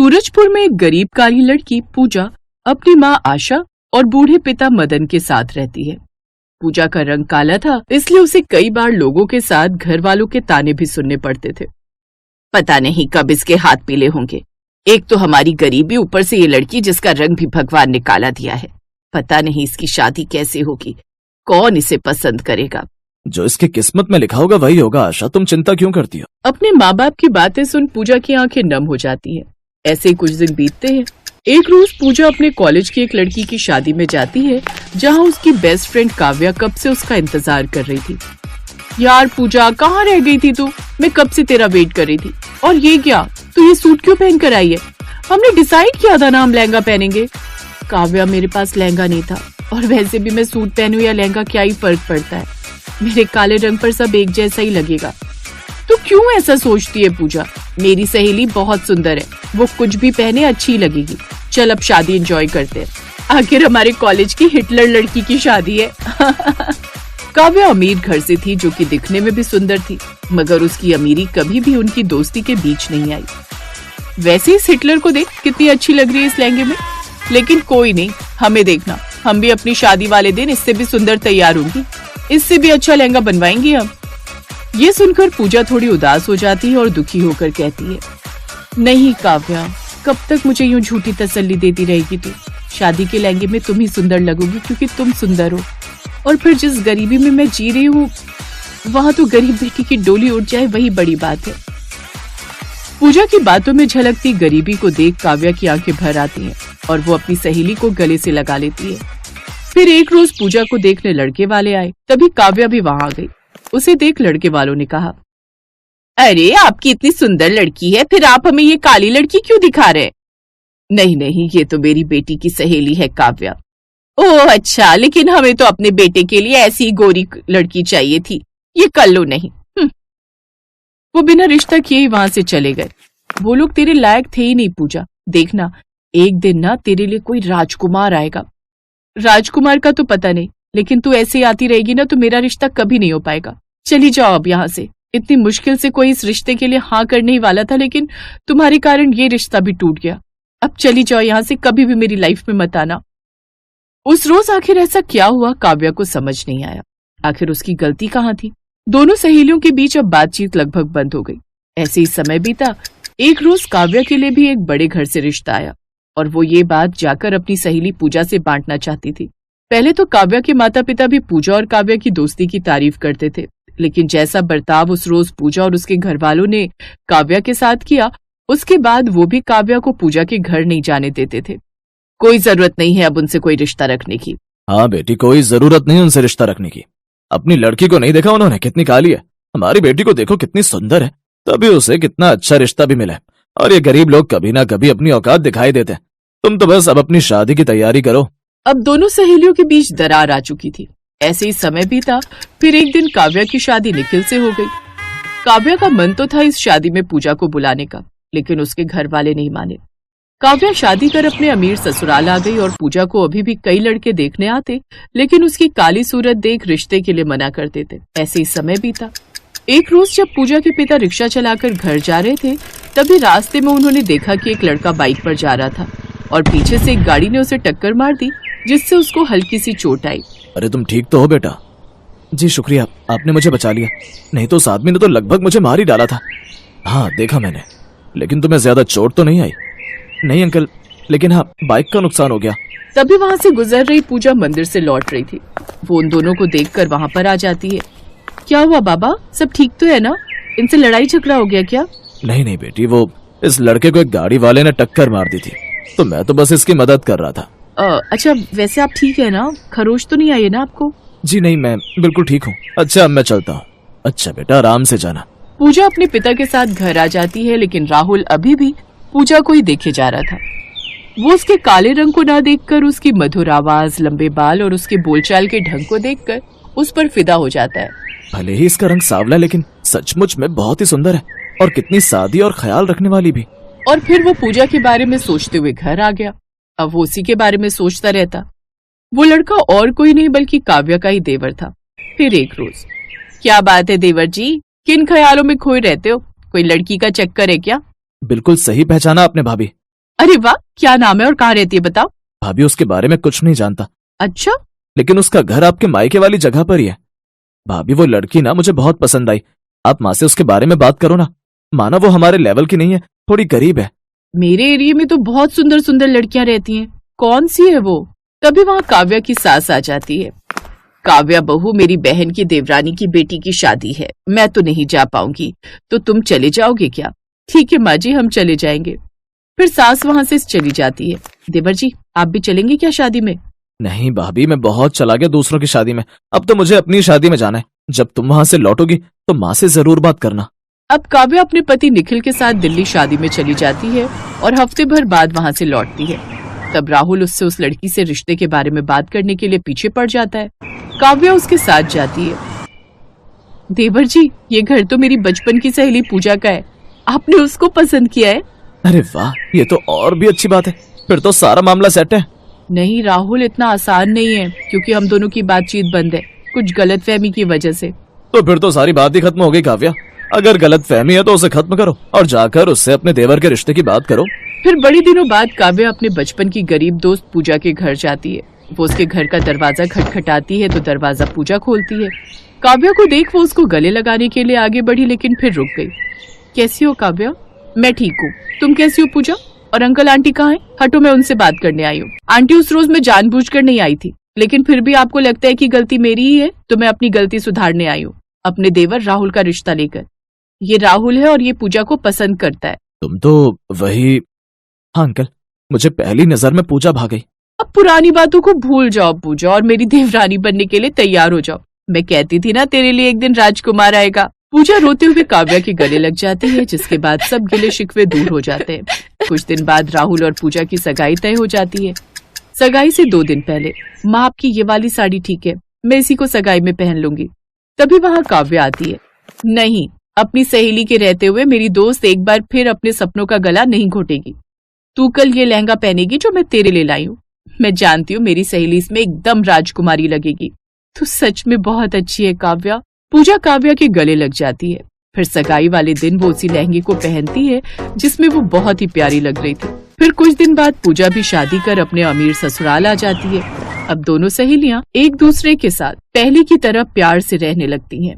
सूरजपुर में एक गरीब काली लड़की पूजा अपनी माँ आशा और बूढ़े पिता मदन के साथ रहती है। पूजा का रंग काला था, इसलिए उसे कई बार लोगों के साथ घर वालों के ताने भी सुनने पड़ते थे। पता नहीं कब इसके हाथ पीले होंगे। एक तो हमारी गरीबी, ऊपर से ये लड़की जिसका रंग भी भगवान ने काला दिया है। पता नहीं इसकी शादी कैसे होगी, कौन इसे पसंद करेगा। जो इसकी किस्मत में लिखा होगा वही होगा। आशा, तुम चिंता क्यों करती हो? अपने माँ बाप की बातें सुन पूजा की आंखें नम हो जाती हैं। ऐसे ही कुछ दिन बीतते हैं। एक रोज पूजा अपने कॉलेज की एक लड़की की शादी में जाती है, जहाँ उसकी बेस्ट फ्रेंड काव्या कब से उसका इंतजार कर रही थी। यार पूजा, कहाँ रह गई थी तू? मैं कब से तेरा वेट कर रही थी। और ये क्या, तू ये सूट क्यों पहन कर आई है? हमने डिसाइड किया था ना हम लहंगा पहनेंगे। काव्या, मेरे पास लहंगा नहीं था, और वैसे भी मैं सूट पहनूं या लहंगा क्या ही फर्क पड़ता है, मेरे काले रंग पर सब एक जैसा ही लगेगा। तू क्यों ऐसा सोचती है पूजा? मेरी सहेली बहुत सुंदर है, वो कुछ भी पहने अच्छी लगेगी। चल अब शादी एंजॉय करते हैं, आखिर हमारे कॉलेज की हिटलर लड़की की शादी है। काव्या अमीर घर से थी, जो कि दिखने में भी सुंदर थी, मगर उसकी अमीरी कभी भी उनकी दोस्ती के बीच नहीं आई। वैसे इस हिटलर को देख, कितनी अच्छी लग रही है इस लहंगे में। लेकिन कोई नहीं, हमें देखना, हम भी अपनी शादी वाले दिन इससे भी सुंदर तैयार होंगी, इससे भी अच्छा लहंगा बनवाएंगे हम। ये सुनकर पूजा थोड़ी उदास हो जाती है और दुखी होकर कहती है, नहीं काव्या, कब तक मुझे यूं झूठी तसल्ली देती रहेगी तू? शादी के लहंगे में तुम ही सुंदर लगोगी, क्योंकि तुम सुंदर हो। और फिर जिस गरीबी में मैं जी रही हूँ, वहाँ तो गरीब बेटी की डोली उठ जाए, वही बड़ी बात है। पूजा की बातों में झलकती गरीबी को देख काव्या की आंखें भर आती हैं और वो अपनी सहेली को गले से लगा लेती है। फिर एक रोज पूजा को देखने लड़के वाले आए, तभी काव्या भी वहां आ गई। उसे देख लड़के वालों ने कहा, अरे आपकी इतनी सुंदर लड़की है, फिर आप हमें ये काली लड़की क्यों दिखा रहे? नहीं नहीं, ये तो मेरी बेटी की सहेली है काव्या। ओह अच्छा, लेकिन हमें तो अपने बेटे के लिए ऐसी गोरी लड़की चाहिए थी, ये कर लो नहीं। वो बिना रिश्ता किए ही वहां से चले गए। वो लोग तेरे लायक थे ही नहीं पूजा। देखना, एक दिन ना तेरे लिए कोई राजकुमार आएगा। राजकुमार का तो पता नहीं, लेकिन तू ऐसे ही आती रहेगी ना तो मेरा रिश्ता कभी नहीं हो पाएगा। चली जाओ अब यहाँ से। इतनी मुश्किल से कोई इस रिश्ते के लिए हाँ करने ही वाला था, लेकिन तुम्हारे कारण ये रिश्ता भी टूट गया। अब चली जाओ यहाँ से, कभी भी मेरी लाइफ में मत आना। उस रोज आखिर ऐसा क्या हुआ, काव्या को समझ नहीं आया। आखिर उसकी गलती कहाँ थी? दोनों सहेलियों के बीच अब बातचीत लगभग बंद हो गई। ऐसे ही समय बीता। एक रोज काव्या के लिए भी एक बड़े घर से रिश्ता आया, और वो ये बात जाकर अपनी सहेली पूजा से बांटना चाहती थी। पहले तो काव्या के माता पिता भी पूजा और काव्या की दोस्ती की तारीफ करते थे, लेकिन जैसा बर्ताव उस रोज पूजा और उसके घर वालों ने काव्या के साथ किया, उसके बाद वो भी काव्या को पूजा के घर नहीं जाने देते थे। कोई जरूरत नहीं है अब उनसे कोई रिश्ता रखने की। हाँ बेटी, कोई जरूरत नहीं उनसे रिश्ता रखने की। अपनी लड़की को नहीं देखा उन्होंने, कितनी काली है। हमारी बेटी को देखो कितनी सुंदर है, तभी उसे कितना अच्छा रिश्ता भी मिला। और ये गरीब लोग कभी ना कभी अपनी औकात दिखाई देते। तुम तो बस अब अपनी शादी की तैयारी करो। अब दोनों सहेलियों के बीच दरार आ चुकी थी। ऐसे ही समय बीता। फिर एक दिन काव्या की शादी निखिल से हो गई। काव्या का मन तो था इस शादी में पूजा को बुलाने का, लेकिन उसके घर वाले नहीं माने। काव्या शादी कर अपने अमीर ससुराल आ गई और पूजा को अभी भी कई लड़के देखने आते, लेकिन उसकी काली सूरत देख रिश्ते के लिए मना करते थे। ऐसे ही समय बीता। एक रोज जब पूजा के पिता रिक्शा चलाकर घर जा रहे थे, तभी रास्ते में उन्होंने देखा कि एक लड़का बाइक पर जा रहा था और पीछे से एक गाड़ी ने उसे टक्कर मार दी, जिससे उसको हल्की सी चोट आई। अरे तुम ठीक तो हो बेटा? जी शुक्रिया, आपने मुझे बचा लिया, नहीं तो उस आदमी ने तो लगभग मुझे मार ही डाला था। हाँ देखा मैंने, लेकिन तुम्हें ज्यादा चोट तो नहीं आई? नहीं अंकल, लेकिन हाँ बाइक का नुकसान हो गया। तभी वहाँ से गुजर रही पूजा मंदिर से लौट रही थी। वो उन दोनों को देखकर वहाँ पर आ जाती है। क्या हुआ बाबा, सब ठीक तो है ना? इनसे लड़ाई झगड़ा हो गया क्या? नहीं नहीं बेटी, वो इस लड़के को एक गाड़ी वाले ने टक्कर मार दी थी, तो मैं तो बस इसकी मदद कर रहा था। अच्छा, वैसे आप ठीक है ना? खरोच तो नहीं आई है ना आपको? जी नहीं, मैं बिल्कुल ठीक हूँ। अच्छा अब मैं चलता हूँ। अच्छा बेटा, आराम से जाना। पूजा अपने पिता के साथ घर आ जाती है, लेकिन राहुल अभी भी पूजा को ही देखे जा रहा था। वो उसके काले रंग को ना देखकर, उसकी मधुर आवाज, लंबे बाल और उसके बोलचाल के ढंग को देखकर उस पर फिदा हो जाता है। भले ही इसका रंग सांवला, लेकिन सचमुच में बहुत ही सुंदर है, और कितनी सादी और ख्याल रखने वाली भी। और फिर वो पूजा के बारे में सोचते हुए घर आ गया। अब वो उसी के बारे में सोचता रहता। वो लड़का और कोई नहीं बल्कि काव्या का ही देवर था। फिर एक रोज, क्या बात है देवर जी, किन ख्यालों में खोए रहते हो? कोई लड़की का चक्कर है क्या? बिल्कुल सही पहचाना आपने भाभी। अरे वाह, क्या नाम है और कहाँ रहती है बताओ। भाभी उसके बारे में कुछ नहीं जानता, अच्छा, लेकिन उसका घर आपके मायके वाली जगह पर ही है। भाभी वो लड़की ना मुझे बहुत पसंद आई, आप माँ से उसके बारे में बात करो ना। माना वो हमारे लेवल की नहीं है, थोड़ी गरीब है। मेरे एरिया में तो बहुत सुंदर सुंदर लड़कियां रहती हैं, कौन सी है वो। तभी वहाँ काव्या की सास आ जाती है। काव्या बहू, मेरी बहन की देवरानी की बेटी की शादी है, मैं तो नहीं जा पाऊंगी, तो तुम चले जाओगे क्या। ठीक है माँ जी, हम चले जाएंगे। फिर सास वहाँ से चली जाती है। देवर जी, आप भी चलेंगे क्या शादी में। नहीं भाभी, मैं बहुत चला गया दूसरों की शादी में, अब तो मुझे अपनी शादी में जाना है। जब तुम वहां से लौटोगी तो माँ से जरूर बात करना। अब काव्या अपने पति निखिल के साथ दिल्ली शादी में चली जाती है और हफ्ते भर बाद वहाँ से लौटती है। तब राहुल उससे उस लड़की से रिश्ते के बारे में बात करने के लिए पीछे पड़ जाता है। काव्या उसके साथ जाती है। देवर जी, ये घर तो मेरी बचपन की सहेली पूजा का है, आपने उसको पसंद किया है। अरे वाह, ये तो और भी अच्छी बात है, फिर तो सारा मामला सेट है। नहीं राहुल, इतना आसान नहीं है, क्योंकि हम दोनों की बातचीत बंद है, कुछ गलतफहमी की वजह से। तो फिर तो सारी बात ही खत्म हो गई काव्या। अगर गलत फहमी है तो उसे खत्म करो और जाकर उससे अपने देवर के रिश्ते की बात करो। फिर बड़ी दिनों बाद काव्या अपने बचपन की गरीब दोस्त पूजा के घर जाती है। वो उसके घर का दरवाजा खटखटाती है तो दरवाजा पूजा खोलती है। काव्या को देख वो उसको गले लगाने के लिए आगे बढ़ी, लेकिन फिर रुक गई। कैसी हो काव्या। मैं ठीक हूँ, तुम कैसी हो पूजा। और अंकल आंटी कहाँ हैं। हटो, मैं उनसे बात करने आई हूँ। आंटी, उस रोज मैं जानबूझकर नहीं आई थी, लेकिन फिर भी आपको लगता है कि गलती मेरी ही है, तो मैं अपनी गलती सुधारने आई हूँ, अपने देवर राहुल का रिश्ता लेकर। ये राहुल है और ये पूजा को पसंद करता है। तुम तो वही। हाँ अंकल, मुझे पहली नजर में पूजा भा गई। अब पुरानी बातों को भूल जाओ पूजा, और मेरी देवरानी बनने के लिए तैयार हो जाओ। मैं कहती थी ना, तेरे लिए एक दिन राजकुमार आएगा। पूजा रोते हुए काव्या के गले लग जाती है, जिसके बाद सब गिले शिकवे दूर हो जाते हैं। कुछ दिन बाद राहुल और पूजा की सगाई तय हो जाती है। सगाई से 2 दिन पहले, माँ आपकी ये वाली साड़ी ठीक है, मैं इसी को सगाई में पहन लूंगी। तभी वहाँ काव्या आती है। नहीं, अपनी सहेली के रहते हुए मेरी दोस्त एक बार फिर अपने सपनों का गला नहीं घोटेगी। तू कल ये लहंगा पहनेगी जो मैं तेरे लिए लाई हूँ। मैं जानती हूँ मेरी सहेली इसमें एकदम राजकुमारी लगेगी। तू सच में बहुत अच्छी है काव्या। पूजा काव्या के गले लग जाती है। फिर सगाई वाले दिन वो उसी लहंगे को पहनती है जिसमें वो बहुत ही प्यारी लग रही थी। फिर कुछ दिन बाद पूजा भी शादी कर अपने अमीर ससुराल आ जाती है। अब दोनों सहेलियां एक दूसरे के साथ पहले की तरह प्यार से रहने लगती हैं।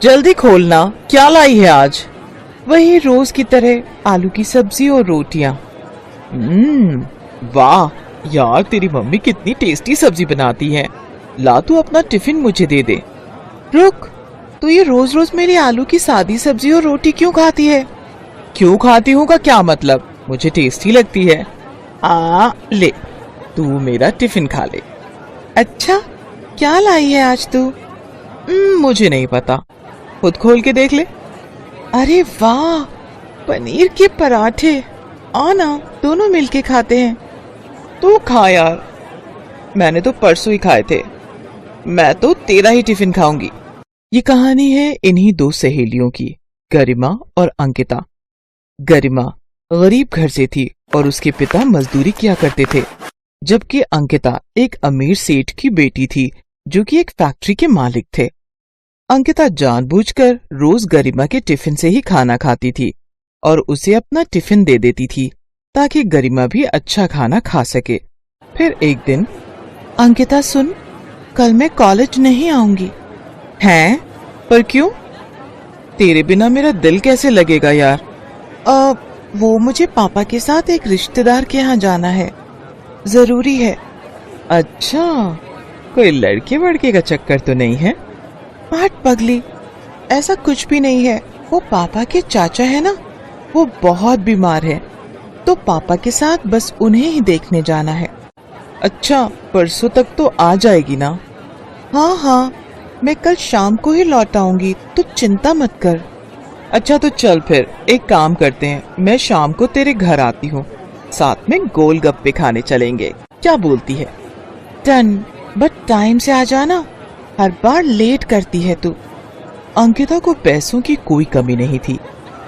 जल्दी खोलना, क्या लाई है आज। वही रोज की तरह आलू की सब्जी और रोटियां। वाह यार, तेरी मम्मी कितनी टेस्टी सब्जी बनाती है। ला, तू अपना टिफिन मुझे दे दे। रुक, तू ये रोज रोज मेरी आलू की सादी सब्जी और रोटी क्यों खाती है। क्यों खाती हूँ का क्या मतलब, मुझे टेस्टी लगती है। ले, तू मेरा टिफिन खा ले। अच्छा, क्या लाई है आज तू। मुझे नहीं पता, खुद खोल के देख ले। अरे वाह, पनीर के पराठे। आना, दोनों मिलके खाते हैं। तू खा यार, मैंने तो परसों ही खाए थे। मैं तो तेरा ही टिफिन खाऊंगी। ये कहानी है इन्हीं 2 सहेलियों की, गरिमा और अंकिता। गरिमा गरीब घर से थी और उसके पिता मजदूरी किया करते थे, जबकि अंकिता एक अमीर सेठ की बेटी थी जो कि एक फैक्ट्री के मालिक थे। अंकिता जानबूझकर रोज गरिमा के टिफिन से ही खाना खाती थी और उसे अपना टिफिन दे देती थी ताकि गरिमा भी अच्छा खाना खा सके। फिर एक दिन, अंकिता सुन, कल मैं कॉलेज नहीं आऊंगी। हैं? पर क्यों? तेरे बिना मेरा दिल कैसे लगेगा यार। वो मुझे पापा के साथ एक रिश्तेदार के यहाँ जाना है, जरूरी है। अच्छा, कोई लड़के वड़के का चक्कर तो नहीं है। हट पगली, ऐसा कुछ भी नहीं है। वो पापा के चाचा है ना, वो बहुत बीमार है, तो पापा के साथ बस उन्हें ही देखने जाना है। अच्छा, परसों तक तो आ जाएगी ना। हाँ, मैं कल शाम को ही लौट आऊंगी, तो चिंता मत कर। अच्छा तो चल, फिर एक काम करते हैं, मैं शाम को तेरे घर आती हूँ, साथ में गोलगप्पे खाने चलेंगे, क्या बोलती है। डन, बट टाइम से आ जाना, हर बार लेट करती है तू। अंकिता को पैसों की कोई कमी नहीं थी,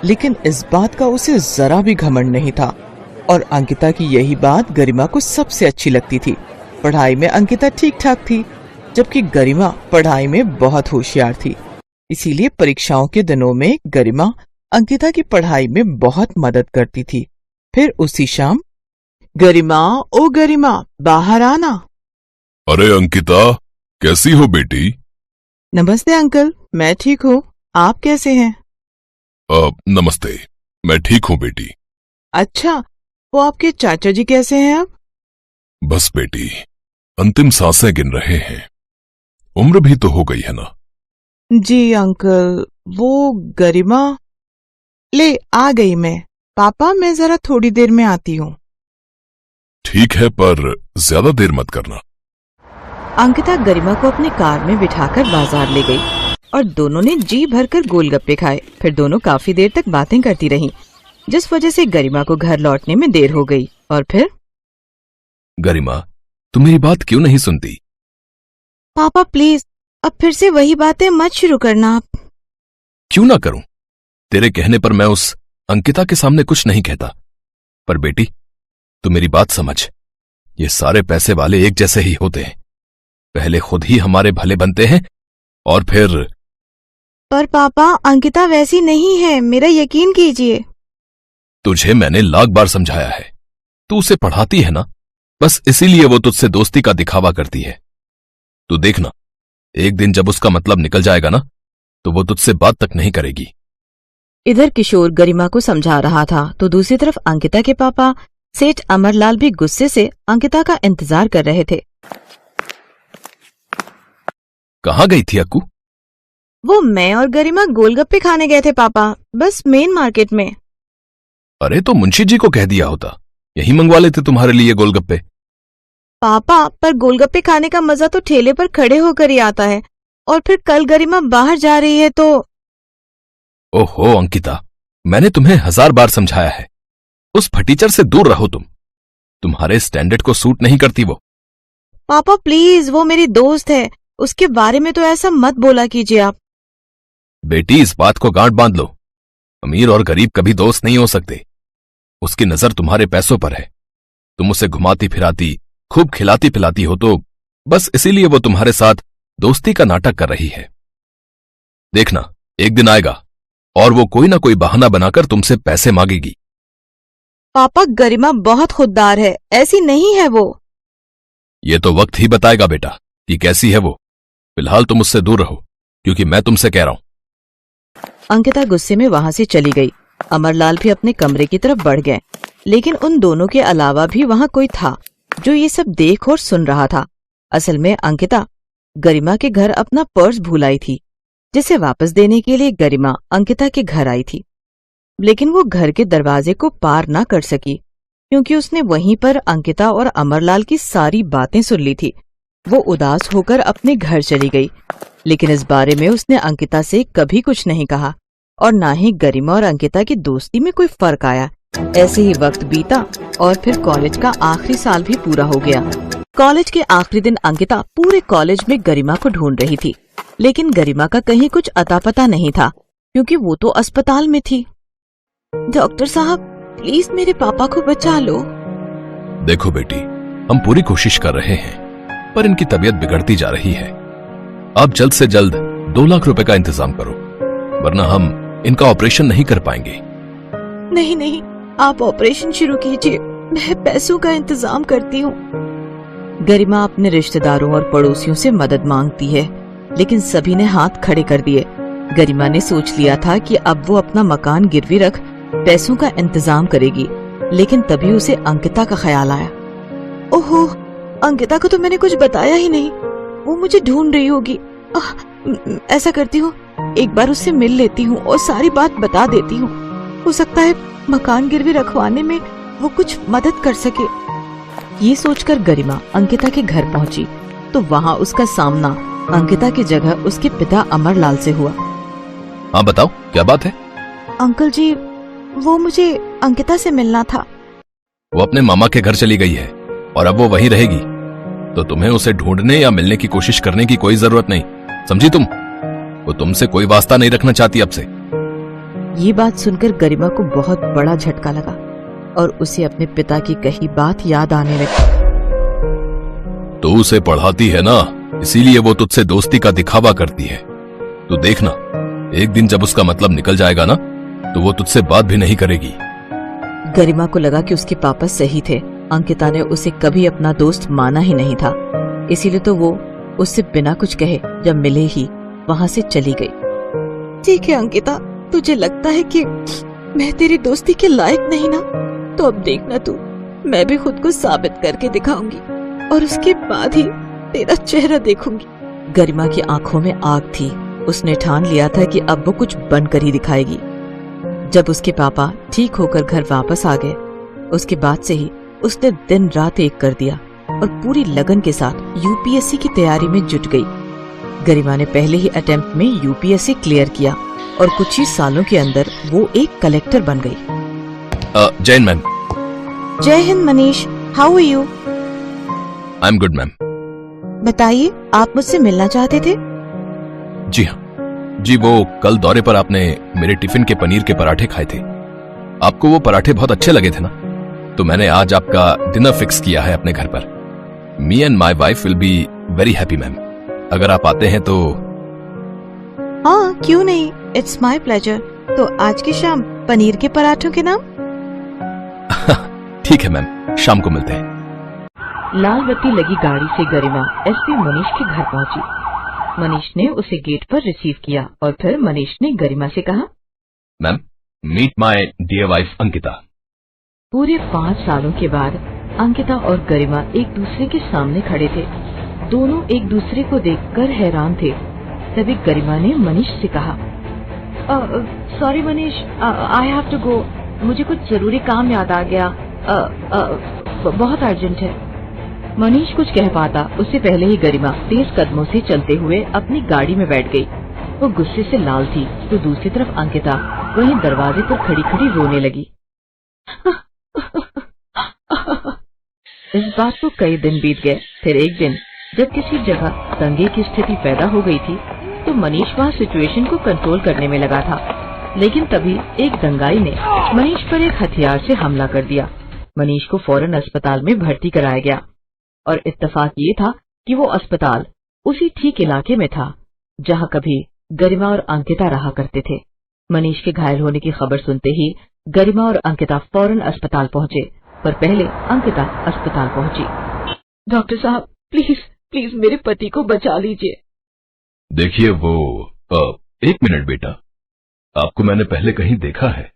लेकिन इस बात का उसे जरा भी घमंड नहीं था और अंकिता की यही बात गरिमा को सबसे अच्छी लगती थी। पढ़ाई में अंकिता ठीक ठाक थी, जबकि गरिमा पढ़ाई में बहुत होशियार थी। इसीलिए परीक्षाओं के दिनों में गरिमा अंकिता की पढ़ाई में बहुत मदद करती थी। फिर उसी शाम, गरिमा, ओ गरिमा, बाहर आना। अरे अंकिता, कैसी हो बेटी? नमस्ते अंकल, मैं ठीक हूँ, आप कैसे हैं? नमस्ते, मैं ठीक हूँ बेटी। अच्छा, वो आपके चाचा जी कैसे हैं अब? बस बेटी, अंतिम सांसें गिन रहे हैं। उम्र भी तो हो गई है ना। जी अंकल, वो गरिमा। ले आ गई मैं। पापा, मैं जरा थोड़ी देर में आती हूँ। ठीक है, पर ज्यादा देर मत करना। अंकिता गरिमा को अपनी कार में बिठाकर बाजार ले गई और दोनों ने जी भरकर गोलगप्पे खाए। फिर दोनों काफी देर तक बातें करती रहीं, जिस वजह से गरिमा को घर लौटने में देर हो गई। और फिर गरिमा, तुम मेरी बात क्यों नहीं सुनती? पापा प्लीज, अब फिर से वही बातें मत शुरू करना आप। क्यों ना करूं? तेरे कहने पर मैं उस अंकिता के सामने कुछ नहीं कहता। पर बेटी, तू मेरी बात समझ, ये सारे पैसे वाले एक जैसे ही होते हैं। पहले खुद ही हमारे भले बनते हैं और फिर। पर पापा, अंकिता वैसी नहीं है, मेरा यकीन कीजिए। तुझे मैंने लाख बार समझाया है, तू उसे पढ़ाती है ना, बस इसीलिए वो तुझसे दोस्ती का दिखावा करती है। तू देखना, एक दिन जब उसका मतलब निकल जाएगा ना, तो वो तुझसे बात तक नहीं करेगी। इधर किशोर गरिमा को समझा रहा था तो दूसरी तरफ अंकिता के पापा सेठ अमरलाल भी गुस्से से अंकिता का इंतजार कर रहे थे। कहाँ गई थी अक्कू? वो मैं और गरिमा गोलगप्पे खाने गए थे पापा, बस मेन मार्केट में। अरे तो मुंशी जी को कह दिया होता, यही मंगवा लेते तुम्हारे लिए गोलगप्पे। पापा, पर गोलगप्पे खाने का मजा तो ठेले पर खड़े होकर ही आता है, और फिर कल गरिमा बाहर जा रही है तो। ओहो अंकिता, मैंने तुम्हें 1000 बार समझाया है, उस फटीचर से दूर रहो। तुम्हारे स्टैंडर्ड को सूट नहीं करती वो। पापा प्लीज, वो मेरी दोस्त है, उसके बारे में तो ऐसा मत बोला कीजिए आप। बेटी, इस बात को गांठ बांध लो, अमीर और गरीब कभी दोस्त नहीं हो सकते। उसकी नजर तुम्हारे पैसों पर है। तुम उसे घुमाती फिराती, खूब खिलाती पिलाती हो, तो बस इसीलिए वो तुम्हारे साथ दोस्ती का नाटक कर रही है। देखना, एक दिन आएगा और वो कोई ना कोई बहाना बनाकर तुमसे पैसे मांगेगी। पापा, गरिमा बहुत खुददार है, ऐसी नहीं है वो। ये तो वक्त ही बताएगा बेटा कि कैसी है वो। फिलहाल तुम उससे दूर रहो, क्योंकि मैं तुमसे कह रहा हूं। अंकिता गुस्से में वहां से चली गई। अमरलाल भी अपने कमरे की तरफ बढ़ गए, लेकिन उन दोनों के अलावा भी वहां कोई था जो ये सब देख और सुन रहा था। असल में अंकिता गरिमा के घर अपना पर्स भूल आई थी, जिसे वापस देने के लिए गरिमा अंकिता के घर आई थी। लेकिन वो घर के दरवाजे को पार ना कर सकी, क्योंकि उसने वहीं पर अंकिता और अमरलाल की सारी बातें सुन ली थी। वो उदास होकर अपने घर चली गई, लेकिन इस बारे में उसने अंकिता से कभी कुछ नहीं कहा, और ना ही गरिमा और अंकिता की दोस्ती में कोई फर्क आया। ऐसे ही वक्त बीता और फिर कॉलेज का आखिरी साल भी पूरा हो गया। कॉलेज के आखिरी दिन अंकिता पूरे कॉलेज में गरिमा को ढूंढ रही थी, लेकिन गरिमा का कहीं कुछ अता पता नहीं था, क्योंकि वो तो अस्पताल में थी। डॉक्टर साहब, प्लीज मेरे पापा को बचा लो। देखो बेटी, हम पूरी कोशिश कर रहे हैं, पर इनकी तबीयत बिगड़ती जा रही है। आप जल्द से जल्द 2 लाख रुपए का इंतजाम करो, वरना हम इनका ऑपरेशन नहीं कर पाएंगे। नहीं नहीं, आप ऑपरेशन शुरू कीजिए, मैं पैसों का इंतजाम करती हूँ। गरिमा अपने रिश्तेदारों और पड़ोसियों से मदद मांगती है, लेकिन सभी ने हाथ खड़े कर दिए। गरिमा ने सोच लिया था कि अब वो अपना मकान गिरवी रख पैसों का इंतजाम करेगी, लेकिन तभी उसे अंकिता का ख्याल आया। ओहो, अंकिता को तो मैंने कुछ बताया ही नहीं, वो मुझे ढूंढ रही होगी। ऐसा करती हूँ, एक बार उससे मिल लेती हूँ और सारी बात बता देती हूँ। हो सकता है मकान गिरवी रखवाने में वो कुछ मदद कर सके। ये सोचकर गरिमा अंकिता के घर पहुंची तो वहाँ उसका सामना अंकिता की जगह उसके पिता अमरलाल से हुआ। हाँ बताओ, क्या बात है? अंकल जी, वो मुझे अंकिता से मिलना था। वो अपने मामा के घर चली गई है और अब वो वहीं रहेगी, तो तुम्हें उसे ढूंढने या मिलने की कोशिश करने की कोई जरूरत नहीं, समझी तुम? वो तुमसे कोई वास्ता नहीं रखना चाहती अब से। ये बात सुनकर गरिमा को बहुत बड़ा झटका लगा और उसे अपने पिता की कही बात याद आने लगी। तो उसे पढ़ाती है ना, इसीलिए वो तुझसे दोस्ती का दिखावा करती है। तू देखना, एक दिन जब उसका मतलब निकल जाएगा ना, तो वो तुझसे बात भी नहीं करेगी। गरिमा को लगा कि उसके पापा सही थे। अंकिता ने उसे कभी अपना दोस्त माना ही नहीं था, इसीलिए तो वो उससे बिना कुछ कहे जब मिले ही वहाँ से चली गई। ठीक है अंकिता, तुझे लगता है कि मैं तेरी दोस्ती के लायक नहीं ना, तो अब देखना तू, मैं भी खुद को साबित करके दिखाऊंगी और उसके बाद ही तेरा चेहरा देखूंगी। गरिमा की आंखों में आग थी। उसने ठान लिया था कि अब वो कुछ बनकर ही दिखाएगी। जब उसके पापा ठीक होकर घर वापस आ गए, उसके बाद से ही उसने दिन रात एक कर दिया और पूरी लगन के साथ यूपीएससी की तैयारी में जुट गई। गरिमा ने पहले ही अटेम्प्ट में यूपीएससी क्लियर किया और कुछ ही सालों के अंदर वो एक कलेक्टर बन गई। जैन मैम। जय हिंद Manish, how are you? I am good ma'am. बताइए, आप मुझसे मिलना चाहते थे? जी हाँ जी, वो कल दौरे पर आपने मेरे टिफिन के पनीर के पराठे खाए थे। आपको वो पराठे बहुत अच्छे लगे थे ना, तो मैंने आज आपका डिनर फिक्स किया है अपने घर पर। Me and my wife will be very happy ma'am, अगर आप आते हैं तो। हाँ, क्यों नहीं, इट्स माई प्लेजर। तो आज की शाम पनीर के पराठों के नाम? ठीक है मैम, शाम को मिलते हैं। लाल बत्ती लगी गाड़ी से गरिमा एसपी मनीष के घर पहुंची। मनीष ने उसे गेट पर रिसीव किया और फिर मनीष ने गरिमा से कहा, ma'am, meet my dear wife Ankita. पूरे 5 सालों के बाद अंकिता और गरिमा एक दूसरे के सामने खड़े थे। दोनों एक दूसरे को देखकर हैरान थे। तभी गरिमा ने मनीष से कहा, sorry Manish, I have to go, मुझे कुछ जरूरी काम याद आ गया, बहुत अर्जेंट है। मनीष कुछ कह पाता उससे पहले ही गरिमा तेज कदमों से चलते हुए अपनी गाड़ी में बैठ गई। वो गुस्से से लाल थी, तो दूसरी तरफ अंकिता वहीं दरवाजे पर खड़ी खड़ी रोने लगी। इस बात को कई दिन बीत गए। फिर एक दिन जब किसी जगह दंगे की स्थिति पैदा हो गई थी, तो मनीष वहाँ सिचुएशन को कंट्रोल करने में लगा था। लेकिन तभी एक दंगाई ने मनीष पर एक हथियार से हमला कर दिया। मनीष को फौरन अस्पताल में भर्ती कराया गया और इत्तेफाक ये था कि वो अस्पताल उसी ठीक इलाके में था जहाँ कभी गरिमा और अंकिता रहा करते थे। मनीष के घायल होने की खबर सुनते ही गरिमा और अंकिता फौरन अस्पताल पहुँचे, पर पहले अंकिता अस्पताल पहुँची। डॉक्टर साहब, प्लीज प्लीज मेरे पति को बचा लीजिए। देखिए वो एक मिनट बेटा, आपको मैंने पहले कहीं देखा है।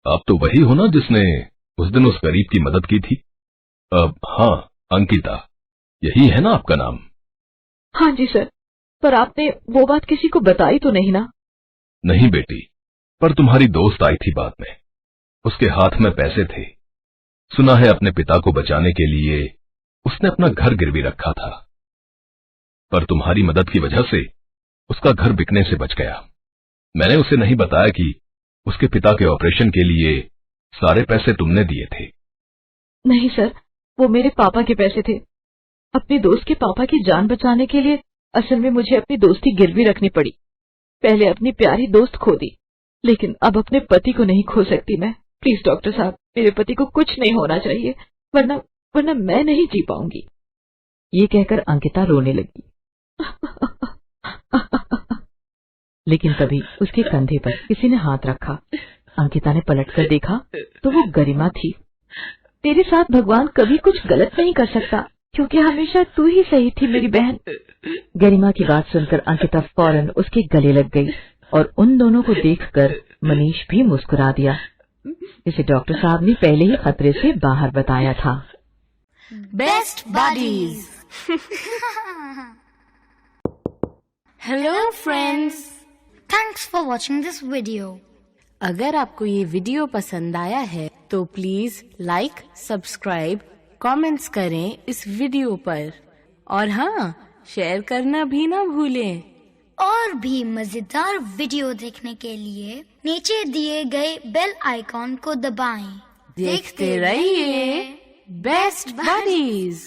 आप तो वही हो ना जिसने उस दिन उस गरीब की मदद की थी? हाँ, अंकिता, यही है ना आपका नाम? हाँ जी सर, पर आपने वो बात किसी को बताई तो नहीं ना? नहीं बेटी, पर तुम्हारी दोस्त आई थी बाद में। उसके हाथ में पैसे थे। सुना है अपने पिता को बचाने के लिए उसने अपना घर गिरवी रखा था, पर तुम्हारी मदद की वजह से उसका घर बिकने से बच गया। मैंने उसे नहीं बताया कि उसके पिता के ऑपरेशन के लिए सारे पैसे तुमने दिए थे। नहीं सर, वो मेरे पापा के पैसे थे। अपने दोस्त के पापा की जान बचाने के लिए असल में मुझे अपनी दोस्ती गिरवी रखनी पड़ी। पहले अपनी प्यारी दोस्त खो दी, लेकिन अब अपने पति को नहीं खो सकती मैं। प्लीज डॉक्टर साहब, मेरे पति को कुछ नहीं होना चाहिए, वरना मैं नहीं जी पाऊंगी। ये कहकर अंकिता रोने लगी। लेकिन तभी उसके कंधे पर किसी ने हाथ रखा। अंकिता ने पलटकर देखा तो वो गरिमा थी। तेरे साथ भगवान कभी कुछ गलत नहीं कर सकता, क्योंकि हमेशा तू ही सही थी मेरी बहन। गरिमा की बात सुनकर अंकिता फौरन उसके गले लग गई और उन दोनों को देखकर मनीष भी मुस्कुरा दिया, जिसे डॉक्टर साहब ने पहले ही खतरे से बाहर बताया था। Best buddies. Hello friends, thanks for watching this video. अगर आपको ये वीडियो पसंद आया है तो प्लीज लाइक, सब्सक्राइब, कमेंट्स करें इस वीडियो पर, और हाँ, शेयर करना भी ना भूलें। और भी मजेदार वीडियो देखने के लिए नीचे दिए गए बेल आइकॉन को दबाएं। देखते रहिए बेस्ट बडीज।